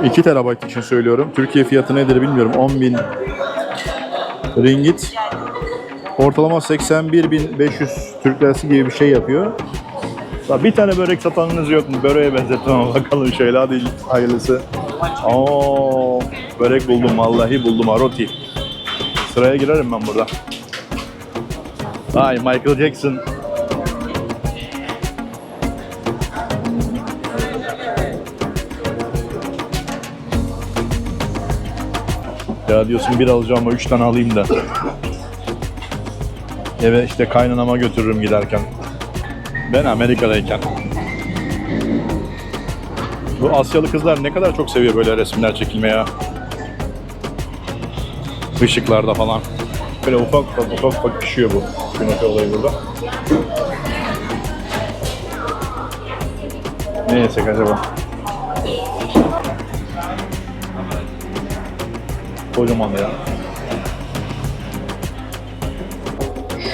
2 TB için söylüyorum. Türkiye fiyatı nedir bilmiyorum. 10.000 ringgit. Ortalama 81.500 Türk lirası gibi bir şey yapıyor. Bir tane börek satanınız yok mu? Böreğe benzettim ama bakalım şöyle, hadi hayırlısı. Oo, börek buldum, vallahi buldum, roti. Sıraya girerim ben burada. Ay, Michael Jackson. Ya diyorsun bir alacağım ama 3 tane alayım da. Eve işte kaynanama götürürüm giderken. Ben Amerika'dayken. Bu Asyalı kızlar ne kadar çok seviyor böyle resimler çekilmeye ya. Işıklarda falan. Böyle ufak ufak pişiyor bu. Künefe olayı burada. Ne yesek acaba? Kocaman ya.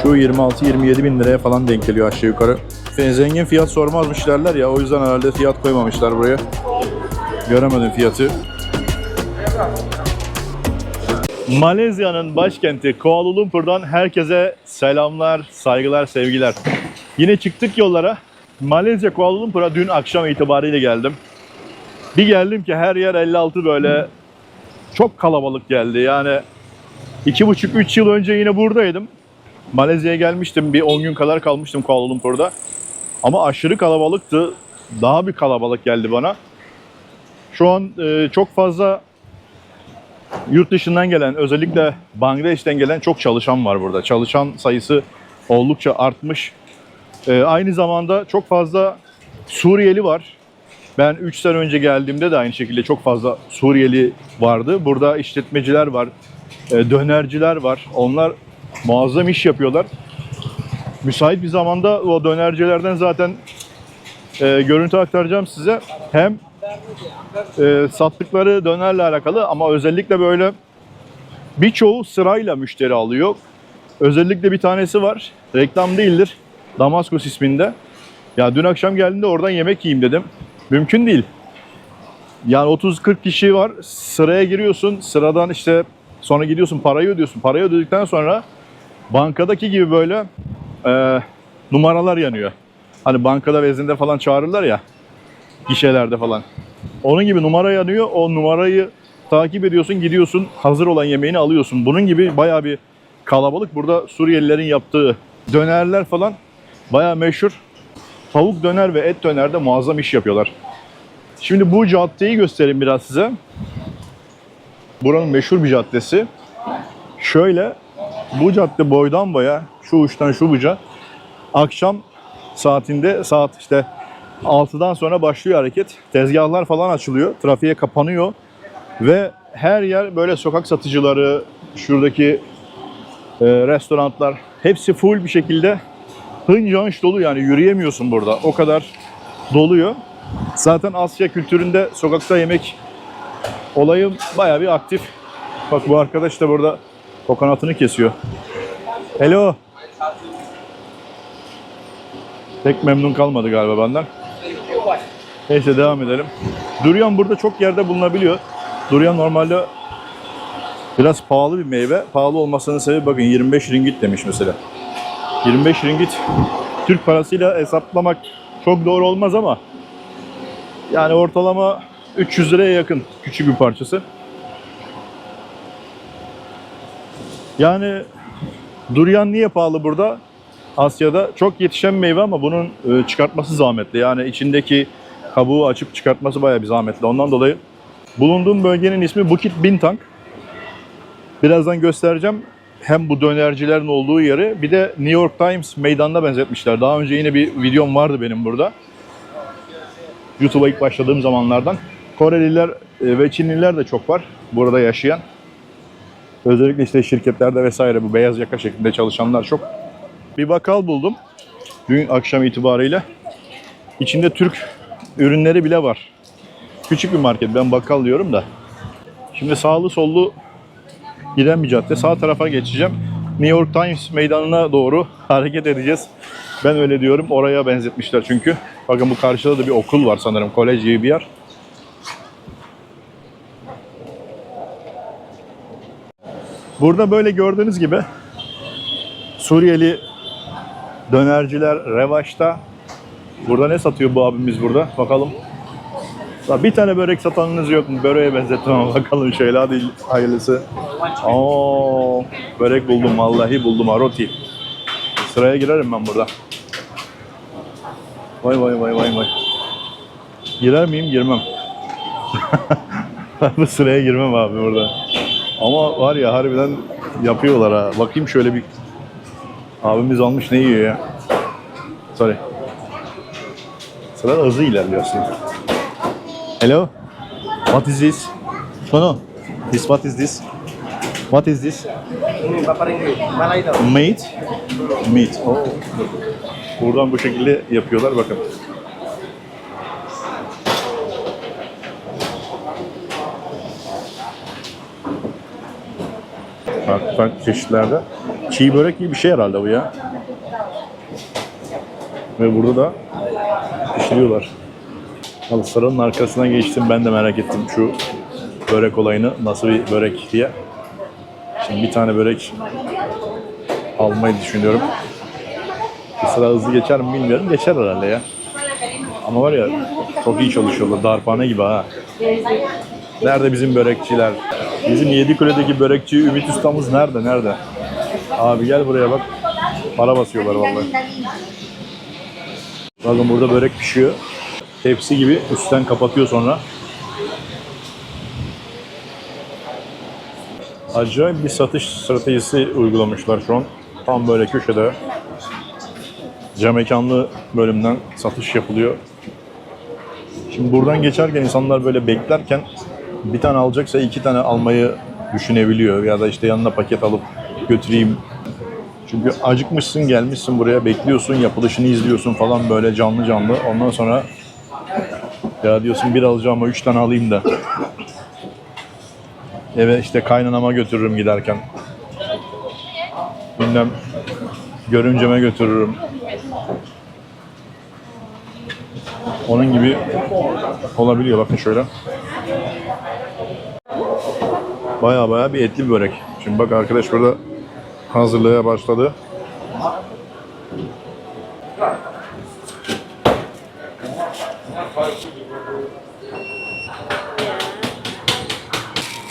Şu 26-27 bin liraya falan denk geliyor aşağı yukarı. Zengin fiyat sormazmış derler ya, o yüzden herhalde fiyat koymamışlar buraya. Göremedim fiyatı. Malezya'nın başkenti Kuala Lumpur'dan herkese selamlar, saygılar, sevgiler. Yine çıktık yollara. Malezya Kuala Lumpur'a dün akşam itibariyle geldim. Bir geldim ki her yer 56 böyle. Çok kalabalık geldi. Yani 2,5-3 yıl önce yine buradaydım. Malezya'ya gelmiştim. Bir 10 gün kadar kalmıştım Kuala Lumpur'da. Ama aşırı kalabalıktı. Daha bir kalabalık geldi bana. Şu an çok fazla yurt dışından gelen, özellikle Bangladeş'ten gelen çok çalışan var burada. Çalışan sayısı oldukça artmış. Aynı zamanda çok fazla Suriyeli var. Ben 3 sene önce geldiğimde de aynı şekilde çok fazla Suriyeli vardı. Burada işletmeciler var, dönerciler var. Onlar muazzam iş yapıyorlar. Müsait bir zamanda o dönercilerden zaten görüntü aktaracağım size. Hem sattıkları dönerle alakalı ama özellikle böyle birçoğu sırayla müşteri alıyor. Özellikle bir tanesi var, reklam değildir, Damaskus isminde. Ya dün akşam geldiğimde oradan yemek yiyeyim dedim. Mümkün değil. Yani 30-40 kişi var, sıraya giriyorsun, sıradan işte sonra gidiyorsun parayı ödüyorsun. Parayı ödedikten sonra bankadaki gibi böyle numaralar yanıyor. Hani bankada vezinde falan çağırırlar ya, gişelerde falan. Onun gibi numara yanıyor. O numarayı takip ediyorsun, gidiyorsun, hazır olan yemeğini alıyorsun. Bunun gibi bayağı bir kalabalık. Burada Suriyelilerin yaptığı dönerler falan bayağı meşhur. Tavuk döner ve et döner de muazzam iş yapıyorlar. Şimdi bu caddeyi göstereyim biraz size. Buranın meşhur bir caddesi. Şöyle, bu cadde boydan boya, şu uçtan şu buca, akşam saatinde, saat işte 6'dan sonra başlıyor hareket. Tezgahlar falan açılıyor, trafiğe kapanıyor ve her yer böyle sokak satıcıları, şuradaki restoranlar hepsi full bir şekilde hınca hınç dolu, yani yürüyemiyorsun burada. O kadar doluyor. Zaten Asya kültüründe sokakta yemek olayı bayağı bir aktif. Bak bu arkadaş da burada kokonatını kesiyor. Hello. Pek memnun kalmadı galiba benden. Neyse devam edelim. Durian burada çok yerde bulunabiliyor. Durian normalde biraz pahalı bir meyve. Pahalı olmasının sebebi bakın 25 ringgit demiş mesela. 25 ringgit Türk parasıyla hesaplamak çok doğru olmaz ama yani ortalama 300 liraya yakın küçük bir parçası. Yani durian niye pahalı burada? Asya'da çok yetişen meyve ama bunun çıkartması zahmetli. Yani içindeki kabuğu açıp çıkartması bayağı bir zahmetli. Ondan dolayı bulunduğum bölgenin ismi Bukit Bintang. Birazdan göstereceğim. Hem bu dönercilerin olduğu yeri, bir de New York Times meydanına benzetmişler. Daha önce yine bir videom vardı benim burada. YouTube'a ilk başladığım zamanlardan. Koreliler ve Çinliler de çok var burada yaşayan. Özellikle işte şirketlerde vesaire bu beyaz yaka şeklinde çalışanlar çok. Bir bakkal buldum dün akşam itibariyle. İçinde Türk ürünleri bile var. Küçük bir market, ben bakkal diyorum da. Şimdi sağlı sollu giden bir cadde. Sağ tarafa geçeceğim. New York Times meydanına doğru hareket edeceğiz. Ben öyle diyorum. Oraya benzetmişler çünkü. Bakın bu karşıda da bir okul var sanırım. Kolej gibi bir yer. Burada böyle gördüğünüz gibi Suriyeli dönerciler revaçta. Burada ne satıyor bu abimiz burada? Bakalım. Bir tane börek satanınız yok mu? Böreğe benzettim ama bakalım şöyle, hadi hayırlısı. Oo, börek buldum, vallahi buldum, aroti. Sıraya girerim ben burada. Vay vay vay vay vay. Girer miyim? Girmem. Bu sıraya girmem abi burada. Ama var ya, harbiden yapıyorlar ha. Bakayım şöyle bir. Abimiz almış, ne yiyor ya? Sorry. Sıra hızlı ilerliyorsun. Hello? What is this? No. What is this? What is this? Meat? Meat. Oh. Buradan bu şekilde yapıyorlar, bakın. Farklı çeşitlerde. Çiğ börek gibi bir şey herhalde bu ya. Ve burada da pişiriyorlar. Abi sıranın arkasına geçtim, ben de merak ettim şu börek olayını, nasıl bir börek diye. Şimdi bir tane börek almayı düşünüyorum. Bir sıra hızlı geçer mi bilmiyorum, geçer herhalde ya. Ama var ya, çok iyi çalışıyorlar, darphane gibi ha. Nerede bizim börekçiler? Bizim Yedikule'deki börekçi Ümit Ustamız nerede? Abi gel buraya bak. Para basıyorlar vallahi. Bakın burada börek pişiyor. Tepsi gibi üstten kapatıyor sonra. Acayip bir satış stratejisi uygulamışlar şu an. Tam böyle köşede. Cam mekanlı bölümden satış yapılıyor. Şimdi buradan geçerken insanlar böyle beklerken bir tane alacaksa iki tane almayı düşünebiliyor. Ya da işte yanına paket alıp götüreyim. Çünkü acıkmışsın, gelmişsin buraya, bekliyorsun, yapılışını izliyorsun falan böyle canlı canlı. Ondan sonra ya diyorsun, bir alacağım ama 3 tane alayım da eve işte kaynanama götürürüm giderken. Bilmem görümceme götürürüm. Onun gibi olabiliyor, bakın şöyle. Baya bir etli bir börek. Şimdi bak, arkadaş burada hazırlığa başladı.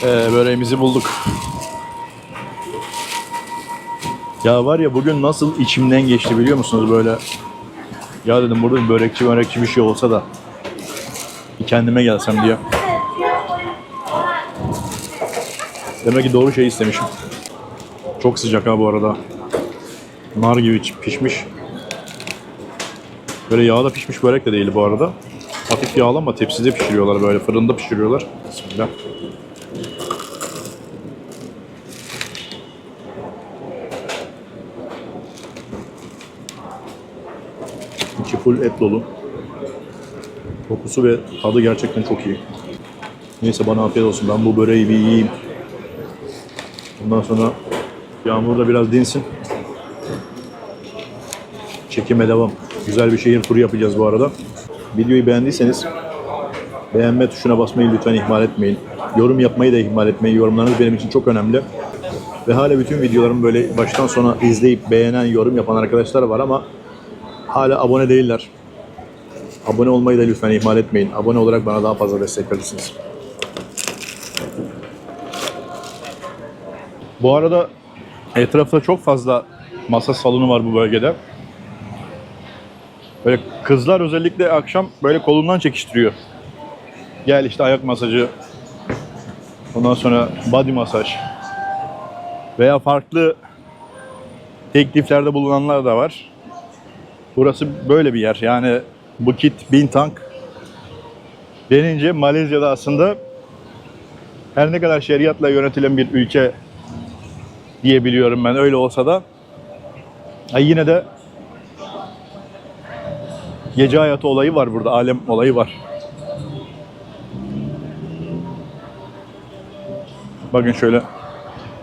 Böreğimizi bulduk. Ya var ya, bugün nasıl içimden geçti biliyor musunuz böyle? Ya dedim, burada bir börekçi bir şey olsa da bir kendime gelsem diye. Demek ki doğru şey istemişim. Çok sıcak ha bu arada. Nar gibi pişmiş. Böyle yağda pişmiş börek de değil bu arada. Hafif yağlı ama tepside pişiriyorlar, böyle fırında pişiriyorlar. Bismillah. İçi full et dolu. Kokusu ve tadı gerçekten çok iyi. Neyse, bana afiyet olsun. Ben bu böreği bir yiyeyim. Ondan sonra yağmur da biraz dinsin. Çekime devam. Güzel bir şehir turu yapacağız bu arada. Videoyu beğendiyseniz beğenme tuşuna basmayı lütfen ihmal etmeyin. Yorum yapmayı da ihmal etmeyin. Yorumlarınız benim için çok önemli. Ve hala bütün videolarımı böyle baştan sona izleyip beğenen, yorum yapan arkadaşlar var ama hala abone değiller. Abone olmayı da lütfen ihmal etmeyin. Abone olarak bana daha fazla destek verirsiniz. Bu arada etrafta çok fazla masa salonu var bu bölgede. Böyle kızlar özellikle akşam böyle kolundan çekiştiriyor. Gel işte ayak masajı, ondan sonra body masaj veya farklı tekliflerde bulunanlar da var. Burası böyle bir yer. Yani Bukit Bintang denince Malezya'da aslında her ne kadar şeriatla yönetilen bir ülke diyebiliyorum ben, öyle olsa da yine de gece hayatı olayı var burada, alem olayı var. Bakın şöyle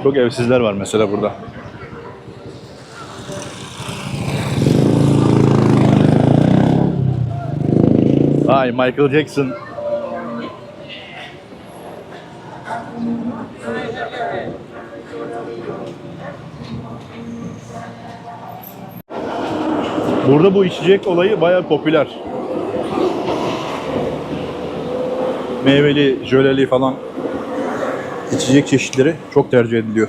çok evsizler var mesela burada. Ay, Michael Jackson. Burada bu içecek olayı bayağı popüler. Meyveli, jöleli falan içecek çeşitleri çok tercih ediliyor.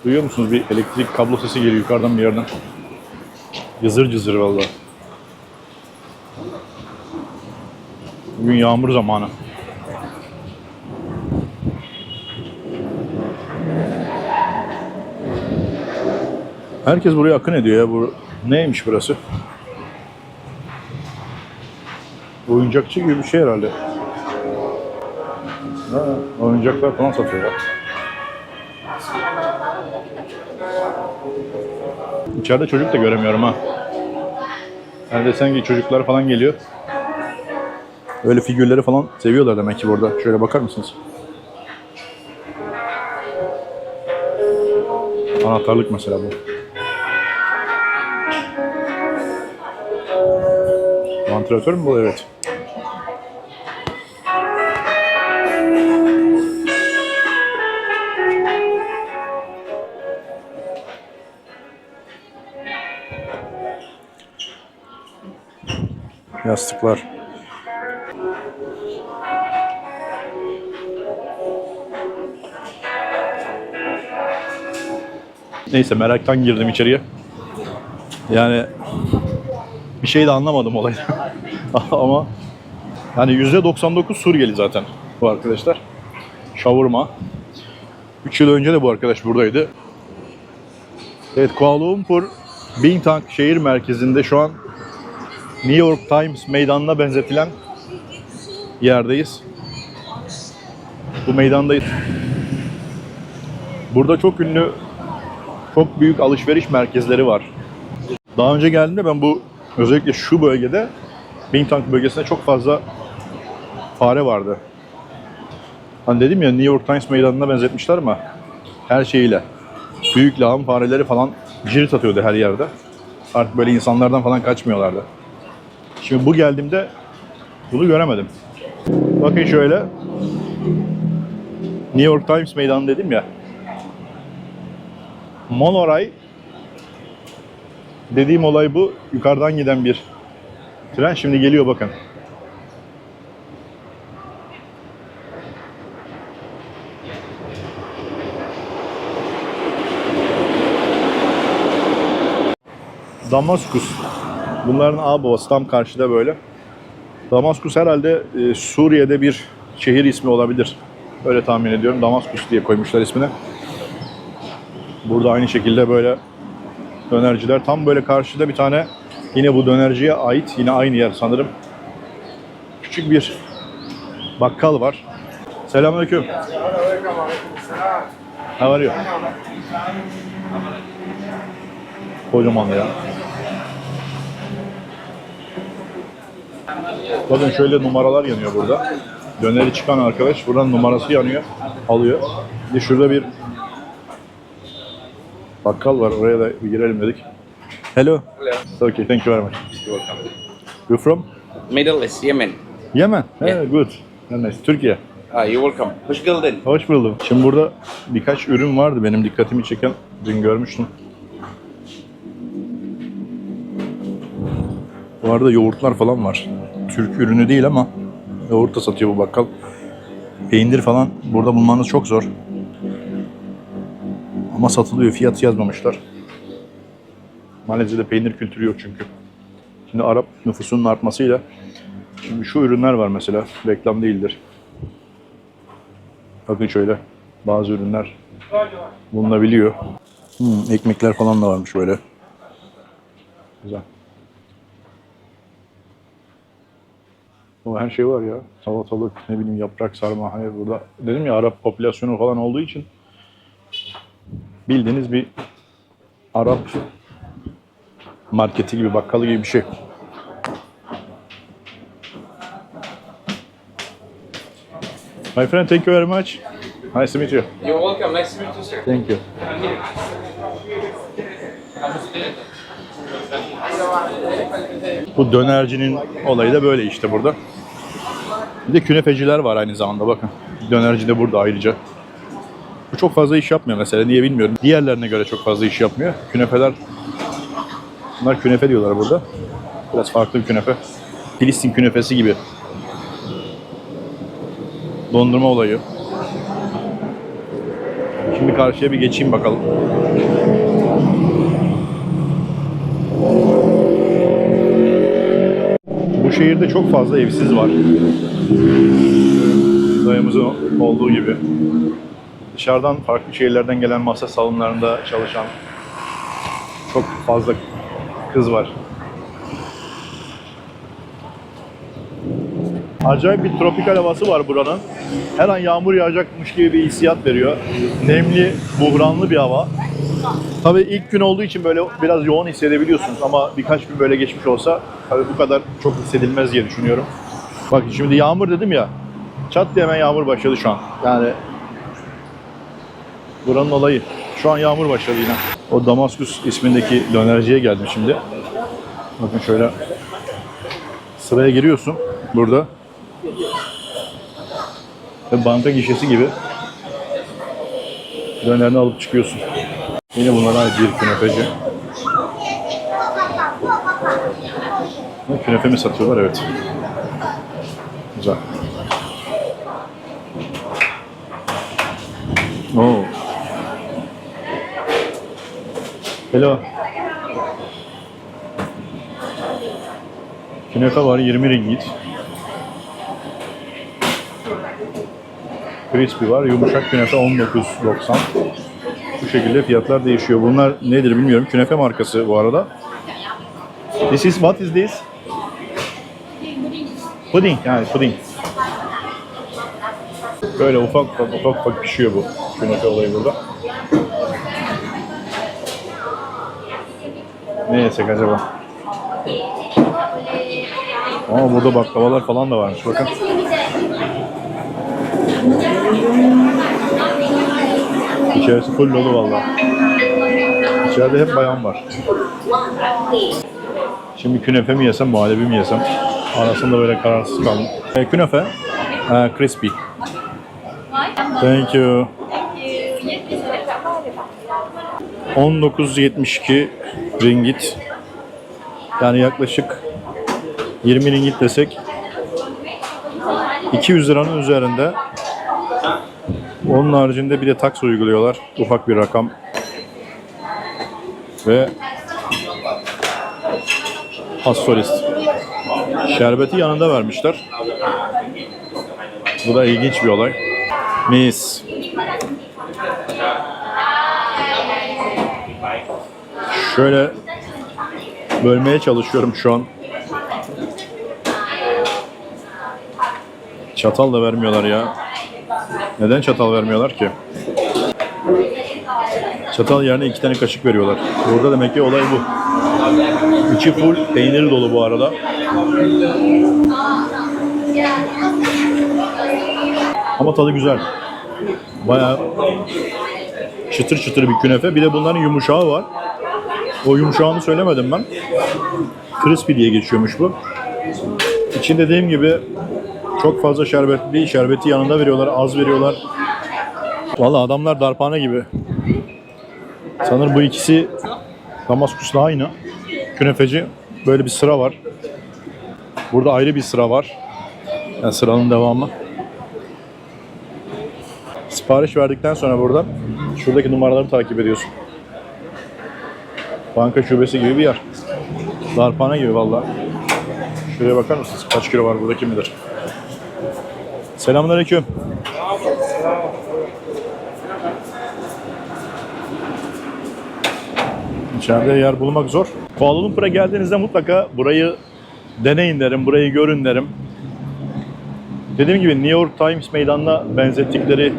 Duyuyor musunuz? Bir elektrik kablo sesi geliyor yukarıdan bir yerden. Cızır cızır vallahi. Bugün yağmur zamanı. Herkes buraya akın ediyor ya. Bu neymiş burası? Oyuncakçı gibi bir şey herhalde. Ha, oyuncaklar falan satıyor ya. İçeride çocuk da göremiyorum ha. Yani desen ki çocuklar falan geliyor. Öyle figürleri falan seviyorlar demek ki burada. Şöyle bakar mısınız? Anahtarlık mesela bu. Vantilatör mü bu? Evet. Yastıklar. Neyse meraktan girdim içeriye. Yani bir şey de anlamadım olaydan. Ama yani %99 Suriyeli zaten bu arkadaşlar. Şavurma. 3 yıl önce de bu arkadaş buradaydı. Evet, Kuala Lumpur Bintang şehir merkezinde şu an New York Times meydanına benzetilen yerdeyiz. Bu meydandayız. Burada çok ünlü, çok büyük alışveriş merkezleri var. Daha önce geldiğimde ben bu özellikle şu bölgede, Bintang bölgesinde çok fazla fare vardı. Hani dedim ya, New York Times meydanına benzetmişler ama her şeyiyle. Büyük lağım fareleri falan cirit atıyordu her yerde. Artık böyle insanlardan falan kaçmıyorlardı. Şimdi bu geldiğimde bunu göremedim. Bakın şöyle. New York Times meydanı dedim ya. Monoray dediğim olay bu. Yukarıdan giden bir tren şimdi geliyor bakın. Damaskus. Bunların ağabeyazı tam karşıda böyle. Damaskus herhalde Suriye'de bir şehir ismi olabilir. Öyle tahmin ediyorum. Damaskus diye koymuşlar ismini. Burada aynı şekilde böyle dönerciler. Tam böyle karşıda bir tane yine bu dönerciye ait, yine aynı yer sanırım. Küçük bir bakkal var. Selamünaleyküm. How are you? Kocaman ya. Bakın şöyle numaralar yanıyor burada. Döneri çıkan arkadaş buradan numarası yanıyor, alıyor. Bir de şurada bir bakkal var, oraya da bir girelim dedik. Hello. Hello. Okay, thank you very much. You're welcome. You from? Middle East, Yemen. Yemen. Yeah. Hey, good. Very nice. Türkiye. You're welcome. Hoş geldin. Hoş buldum. Şimdi burada birkaç ürün vardı benim dikkatimi çeken. Dün görmüştüm. Bu arada yoğurtlar falan var. Türk ürünü değil ama yoğurt da satıyor bu bakkal. Peynir falan burada bulmanız çok zor. Ama satılıyor. Fiyatı yazmamışlar. Malezya'da peynir kültürü yok çünkü. Şimdi Arap nüfusunun artmasıyla şimdi şu ürünler var mesela. Reklam değildir. Bakın şöyle. Bazı ürünler bulunabiliyor. Ekmekler falan da varmış böyle. Güzel. O her şey var ya. Salatalık, ne bileyim yaprak sarma. Hani burada dedim ya, Arap popülasyonu falan olduğu için bildiğiniz bir Arap marketi gibi, bakkalı gibi bir şey. My friend, thank you very much. Nice to meet you. You're welcome. Nice to meet you, sir. Thank you. Bu dönercinin olayı da böyle işte burada. Bir de künefeciler var aynı zamanda, bakın. Dönerci de burada ayrıca. Bu çok fazla iş yapmıyor mesela. Niye bilmiyorum. Diğerlerine göre çok fazla iş yapmıyor. Künefeler, bunlar künefe diyorlar burada. Biraz farklı bir künefe. Filistin künefesi gibi. Dondurma olayı. Şimdi karşıya bir geçeyim bakalım. Bu şehirde çok fazla evsiz var. Dayımızın olduğu gibi. Dışarıdan farklı şehirlerden gelen masa salonlarında çalışan çok fazla kız var. Acayip bir tropikal havası var buranın. Her an yağmur yağacakmış gibi bir hissiyat veriyor. Nemli, buhranlı bir hava. Tabii ilk gün olduğu için böyle biraz yoğun hissedebiliyorsunuz ama birkaç gün böyle geçmiş olsa tabii bu kadar çok hissedilmez diye düşünüyorum. Bak şimdi yağmur dedim ya, çat diye hemen yağmur başladı şu an. Yani buranın olayı. Şu an yağmur başladı yine. O Damaskus ismindeki dönerciye geldim şimdi. Bakın şöyle sıraya giriyorsun burada. Ve banka gişesi gibi dönerini alıp çıkıyorsun. Yine bunlar bir künefeci. Künefe mi satıyorlar? Evet. Güzel. Oo. Hello. Künefe var 20 ringgit. Crispy var. Yumuşak künefe 19.90. Bu şekilde fiyatlar değişiyor. Bunlar nedir bilmiyorum. Künefe markası bu arada. What is this? Puding. Yani puding. Böyle ufak ufak pişiyor bu künefe olayı burada. Ne yesek acaba? Ama burada baklavalar falan da varmış. Bakın. İçerisi full dolu vallahi. İçeride hep bayan var. Şimdi künefe mi yesem, muhallebi mi yesem? Arasında böyle kararsız kaldım. Künefe, crispy. Thank you. 19.72 ringgit. Yani yaklaşık 20 ringgit desek 200 liranın üzerinde. Onun haricinde bir de taksi uyguluyorlar. Ufak bir rakam. Ve passolist. Şerbeti yanında vermişler. Bu da ilginç bir olay. Mis. Şöyle bölmeye çalışıyorum şu an. Çatal da vermiyorlar ya. Neden çatal vermiyorlar ki? Çatal yerine 2 tane kaşık veriyorlar. Burada demek ki olay bu. İçi full peynir dolu bu arada. Ama tadı güzel. Bayağı çıtır çıtır bir künefe. Bir de bunların yumuşağı var. O yumuşağını söylemedim ben. Crispy diye geçiyormuş bu. İçinde dediğim gibi çok fazla şerbetli. Şerbeti yanında veriyorlar. Az veriyorlar. Vallahi adamlar darphane gibi. Sanırım bu ikisi Damaskus'la aynı. Künefeci. Böyle bir sıra var. Burada ayrı bir sıra var. Yani sıranın devamı. Sipariş verdikten sonra buradan şuradaki numaraları takip ediyorsun. Banka şubesi gibi bir yer. Darphane gibi vallahi. Şuraya bakar mısınız? Kaç kilo var burada kim bilir. Selamünaleyküm. İçeride yer bulmak zor. Kuala Lumpur'a geldiğinizde mutlaka burayı deneyin derim, burayı görün derim. Dediğim gibi New York Times Meydanı'na benzettikleri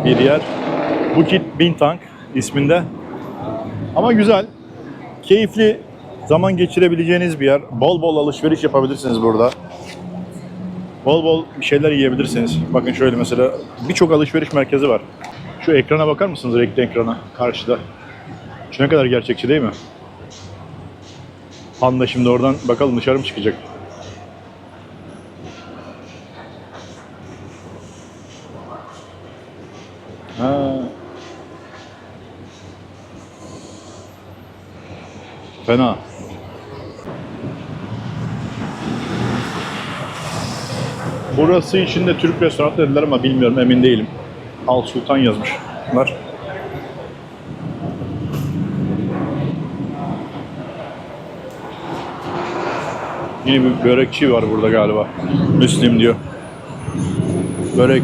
bir yer. Bukit Bintang isminde. Ama güzel, keyifli zaman geçirebileceğiniz bir yer. Bol bol alışveriş yapabilirsiniz burada. Bol bol bir şeyler yiyebilirsiniz. Bakın şöyle mesela birçok alışveriş merkezi var. Şu ekrana bakar mısınız? Renkli ekrana karşıda. Şu ne kadar gerçekçi değil mi? Panda şimdi oradan bakalım dışarı mı çıkacak? Ha. Fena. Burası içinde Türk restoranı dediler ama bilmiyorum, emin değilim. Al Sultan yazmışlar. Yine bir börekçi var burada galiba. Müslim diyor. Börek,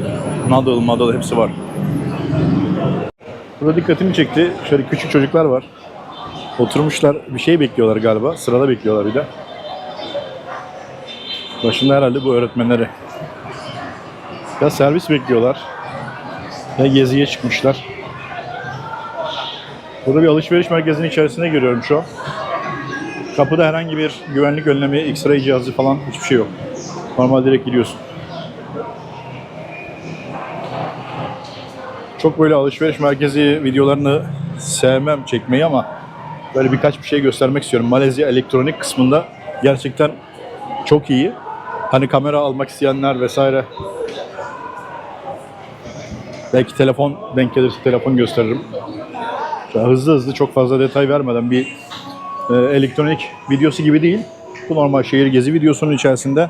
noodle hepsi var. Burada dikkatimi çekti. Şöyle küçük çocuklar var. Oturmuşlar, bir şey bekliyorlar galiba. Sırada bekliyorlar bir de. Başında herhalde bu öğretmenleri. Ya servis bekliyorlar. Ya geziye çıkmışlar. Burada bir alışveriş merkezinin içerisinde görüyorum şu an. Kapıda herhangi bir güvenlik önlemi, X-ray cihazı falan hiçbir şey yok. Normal direkt gidiyorsun. Çok böyle alışveriş merkezi videolarını sevmem çekmeyi ama böyle birkaç bir şey göstermek istiyorum. Malezya elektronik kısmında gerçekten çok iyi. Hani kamera almak isteyenler vesaire. Belki telefon denk gelirse telefon gösteririm. Şöyle hızlı çok fazla detay vermeden bir elektronik videosu gibi değil. Bu normal şehir gezi videosunun içerisinde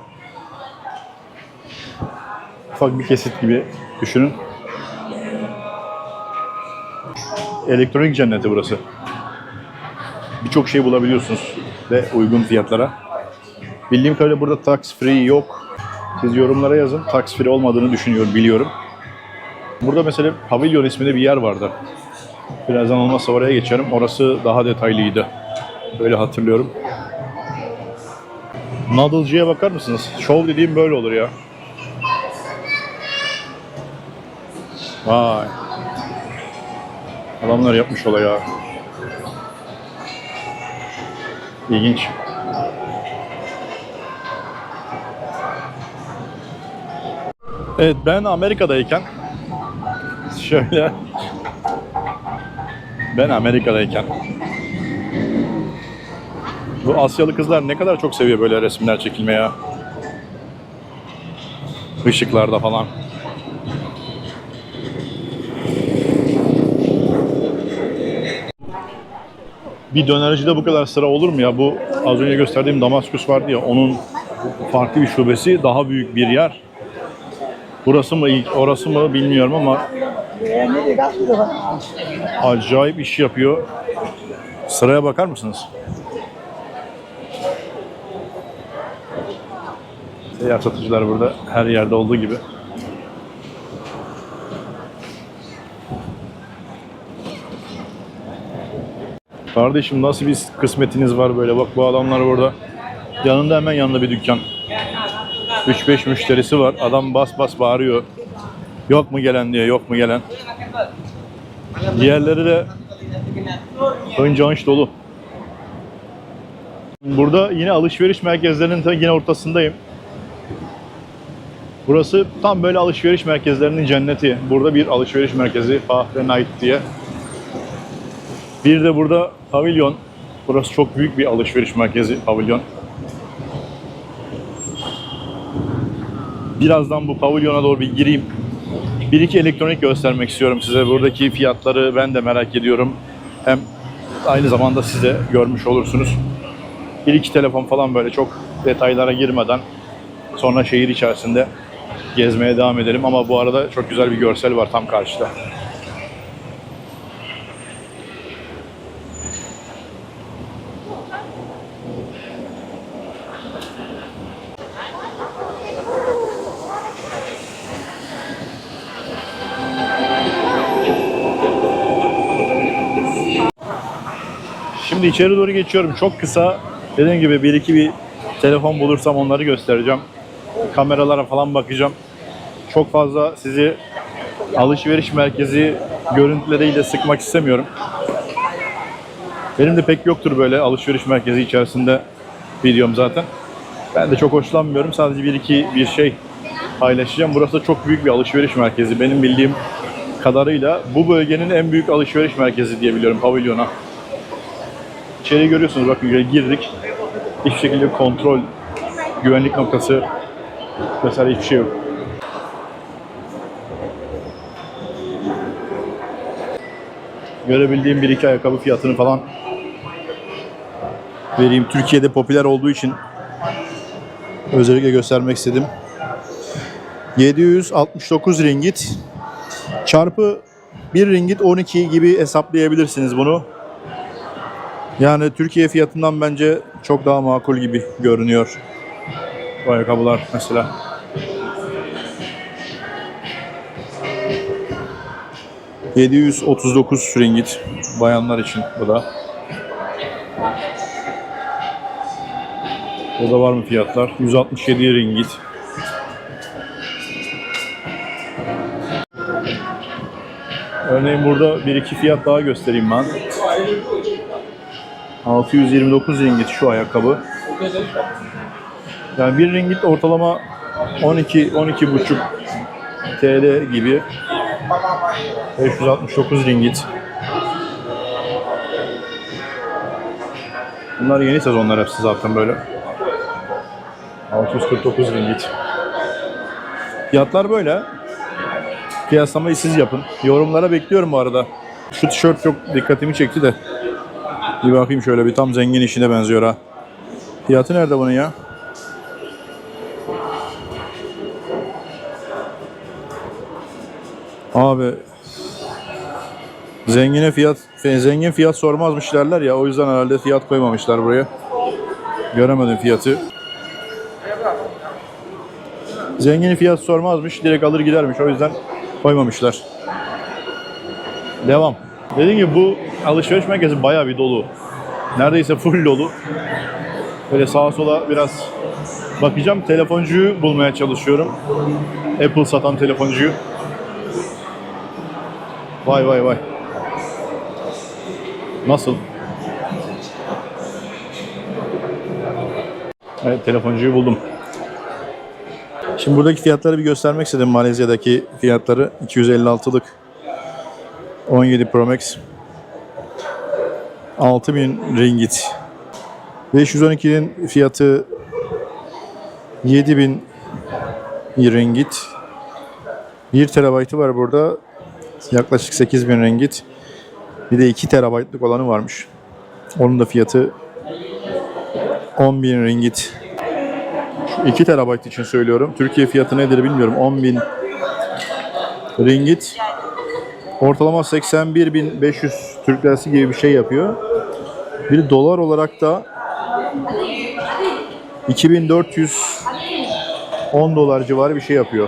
ufak bir kesit gibi düşünün. Elektronik cenneti burası. Birçok şey bulabiliyorsunuz ve uygun fiyatlara. Bildiğim kadarıyla burada tax free yok. Siz yorumlara yazın. Tax free olmadığını düşünüyorum, biliyorum. Burada mesela Pavilion isminde bir yer vardı. Birazdan olmazsa oraya geçerim. Orası daha detaylıydı. Öyle hatırlıyorum. Noodle'cıya bakar mısınız? Show dediğim böyle olur ya. Vay. Adamlar yapmış olay ya. İlginç. Evet, ben Amerika'dayken şöyle bu Asyalı kızlar ne kadar çok seviyor böyle resimler çekilmeye ya. Işıklarda falan. Bir dönercide bu kadar sıra olur mu ya? Bu az önce gösterdiğim Damaskus vardı ya, onun farklı bir şubesi, daha büyük bir yer. Burası mı ilk, orası mı bilmiyorum ama acayip iş yapıyor. Sıraya bakar mısınız? Seyyar satıcılar burada her yerde olduğu gibi. Kardeşim nasıl bir kısmetiniz var böyle, bak bu adamlar burada. Yanında, hemen yanında bir dükkan. 3-5 müşterisi var. Adam bas bas bağırıyor. Yok mu gelen diye, yok mu gelen. Diğerleri de hınca hınç dolu. Burada yine alışveriş merkezlerinin yine ortasındayım. Burası tam böyle alışveriş merkezlerinin cenneti. Burada bir alışveriş merkezi, Fahre Night diye. Bir de burada Pavilion. Burası çok büyük bir alışveriş merkezi, Pavilion. Birazdan bu pavilyona doğru bir gireyim. Bir iki elektronik göstermek istiyorum size. Buradaki fiyatları ben de merak ediyorum. Hem aynı zamanda size görmüş olursunuz. Bir iki telefon falan, böyle çok detaylara girmeden sonra şehir içerisinde gezmeye devam edelim. Ama bu arada çok güzel bir görsel var tam karşıda. Şimdi içeri doğru geçiyorum. Çok kısa, dediğim gibi bir iki bir telefon bulursam onları göstereceğim. Kameralara falan bakacağım. Çok fazla sizi alışveriş merkezi görüntüleriyle sıkmak istemiyorum. Benim de pek yoktur böyle alışveriş merkezi içerisinde videom zaten. Ben de çok hoşlanmıyorum. Sadece bir iki bir şey paylaşacağım. Burası çok büyük bir alışveriş merkezi. Benim bildiğim kadarıyla bu bölgenin en büyük alışveriş merkezi diye biliyorum, pavilyona. İçeriği görüyorsunuz, bakın girdik. Hiçbir şekilde kontrol, güvenlik noktası vesaire hiçbir şey yok. görebildiğim bir iki ayakkabı fiyatını falan vereyim. Türkiye'de popüler olduğu için özellikle göstermek istedim. 769 ringgit çarpı 1 ringgit 12 gibi hesaplayabilirsiniz bunu. Yani Türkiye fiyatından bence çok daha makul gibi görünüyor bu ayakkabılar mesela. $739 ringgit bayanlar için bu da. Burada var mı fiyatlar? 167 ringgit. Örneğin burada bir iki fiyat daha göstereyim ben. 629 ringgit şu ayakkabı. Yani 1 ringgit ortalama 12-12,5 TL gibi. 569 ringgit. Bunlar yeni sezonlar hepsi zaten böyle. 649 ringgit. Fiyatlar böyle. Kıyaslamayı siz yapın. Yorumlara bekliyorum bu arada. Şu tişört çok dikkatimi çekti de. Bir bakayım şöyle, bir tam zengin işine benziyor ha. Fiyatı nerede bunun ya? Abi zengin fiyat sormazmış derler ya, o yüzden herhalde fiyat koymamışlar buraya. Göremedim fiyatı. Zengin fiyat sormazmış, direkt alır gidermiş, o yüzden koymamışlar. Devam. Dediğim gibi bu alışveriş merkezi bayağı bir dolu. Neredeyse full dolu. Böyle sağa sola biraz bakacağım. Telefoncuyu bulmaya çalışıyorum. Apple satan telefoncuyu. Vay vay vay. Nasıl? Evet, telefoncuyu buldum. Şimdi buradaki fiyatları bir göstermek istedim. Malezya'daki fiyatları. 256'lık 17 Pro Max 6000 ringgit. 512'nin fiyatı 7000 ringgit. 1 terabaytı var burada. Yaklaşık 8000 ringgit. Bir de 2 terabaytlık olanı varmış. Onun da fiyatı 10.000 ringgit. Şu 2 terabayt için söylüyorum. Türkiye fiyatı nedir bilmiyorum. 10.000 ringgit. Ortalama 81.500 Türk lirası gibi bir şey yapıyor. Bir dolar olarak da 2410 dolar civarı bir şey yapıyor.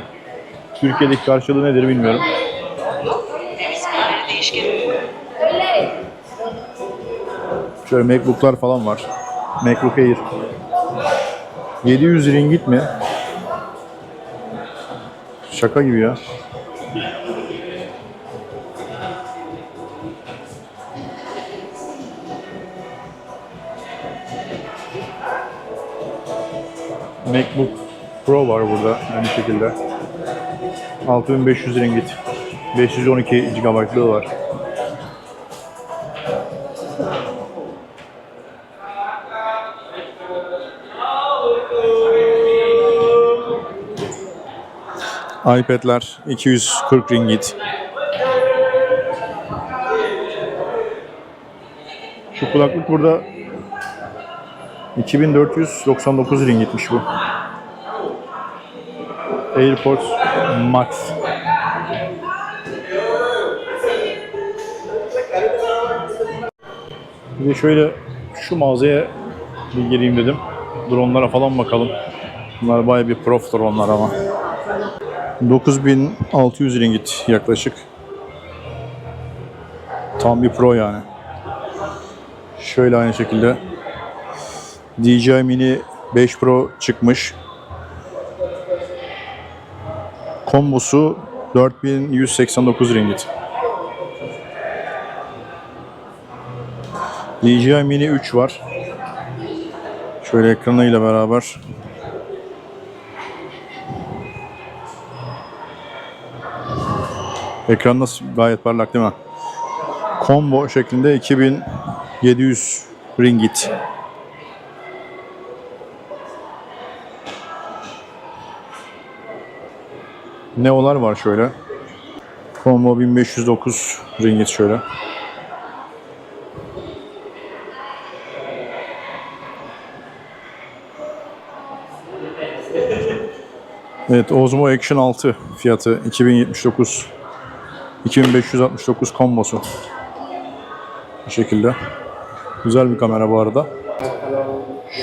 Türkiye'deki karşılığı nedir bilmiyorum. Şöyle MacBook'lar falan var. MacBook Air. 700 ringgit mi? Şaka gibi ya. MacBook Pro var burada aynı şekilde. 6500 ringgit. 512 GB'lığı var. iPad'ler 240 ringgit. Şu kulaklık burada 2499 ringgitmiş bu. AirPods Max. Bir de şöyle şu mağazaya bir gireyim dedim. Dronlara falan bakalım. Bunlar bayağı bir prof dronlar ama. 9600 ringgit yaklaşık. Tam bir pro yani. Şöyle aynı şekilde DJI Mini 5 Pro çıkmış. Kombosu 4189 ringgit. DJI Mini 3 var. Şöyle ekranıyla beraber. Ekran nasıl, gayet parlak değil mi? Combo şeklinde 2700 ringgit. Neo'lar var şöyle. Combo 1509 ringgit şöyle. Evet, Osmo Action 6 fiyatı 2079. 2569 kombosu. Bu şekilde. Güzel bir kamera bu arada.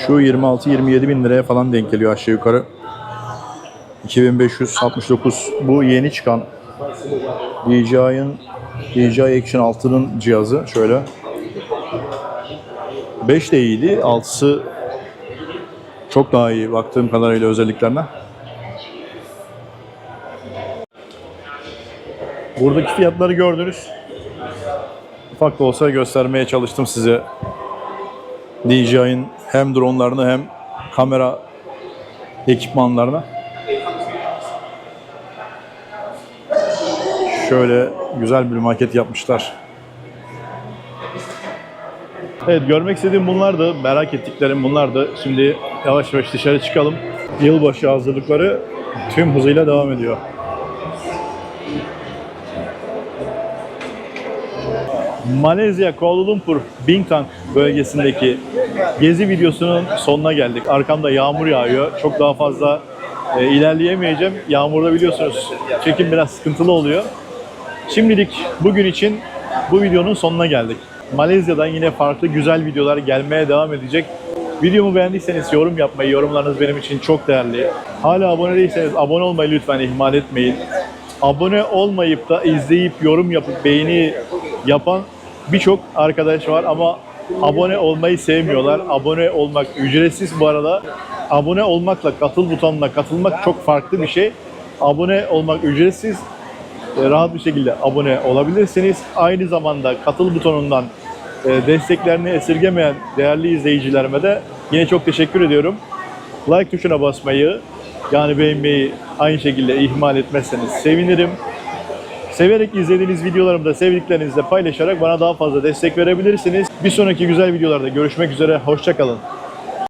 Şu 26-27 bin liraya falan denk geliyor aşağı yukarı. 2569. Bu yeni çıkan DJI Action 6'nın cihazı. Şöyle. 5 de iyiydi. 6'sı çok daha iyi baktığım kadarıyla özelliklerine. Buradaki fiyatları gördünüz. Ufak da olsa göstermeye çalıştım size. DJI'nin hem dronlarını hem kamera ekipmanlarını. Şöyle güzel bir maket yapmışlar. Evet, görmek istediğim bunlardı. Merak ettiklerim bunlardı. Şimdi yavaş yavaş dışarı çıkalım. Yılbaşı hazırlıkları tüm hızıyla devam ediyor. Malezya, Kuala Lumpur, Bintang bölgesindeki gezi videosunun sonuna geldik. Arkamda yağmur yağıyor. Çok daha fazla ilerleyemeyeceğim. Yağmurda biliyorsunuz çekim biraz sıkıntılı oluyor. Şimdilik bugün için bu videonun sonuna geldik. Malezya'dan yine farklı güzel videolar gelmeye devam edecek. Videomu beğendiyseniz yorum yapmayı, yorumlarınız benim için çok değerli. Hala abone değilseniz abone olmayı lütfen ihmal etmeyin. Abone olmayıp da izleyip yorum yapıp beğeni yapan birçok arkadaş var ama abone olmayı sevmiyorlar. Abone olmak ücretsiz bu arada. Abone olmakla katıl butonuna katılmak çok farklı bir şey. Abone olmak ücretsiz. Rahat bir şekilde abone olabilirsiniz. Aynı zamanda katıl butonundan desteklerini esirgemeyen değerli izleyicilerime de yine çok teşekkür ediyorum. Like tuşuna basmayı, yani beğenmeyi aynı şekilde ihmal etmezseniz sevinirim. Severek izlediğiniz videolarımı da sevdiklerinizle paylaşarak bana daha fazla destek verebilirsiniz. Bir sonraki güzel videolarda görüşmek üzere, hoşça kalın.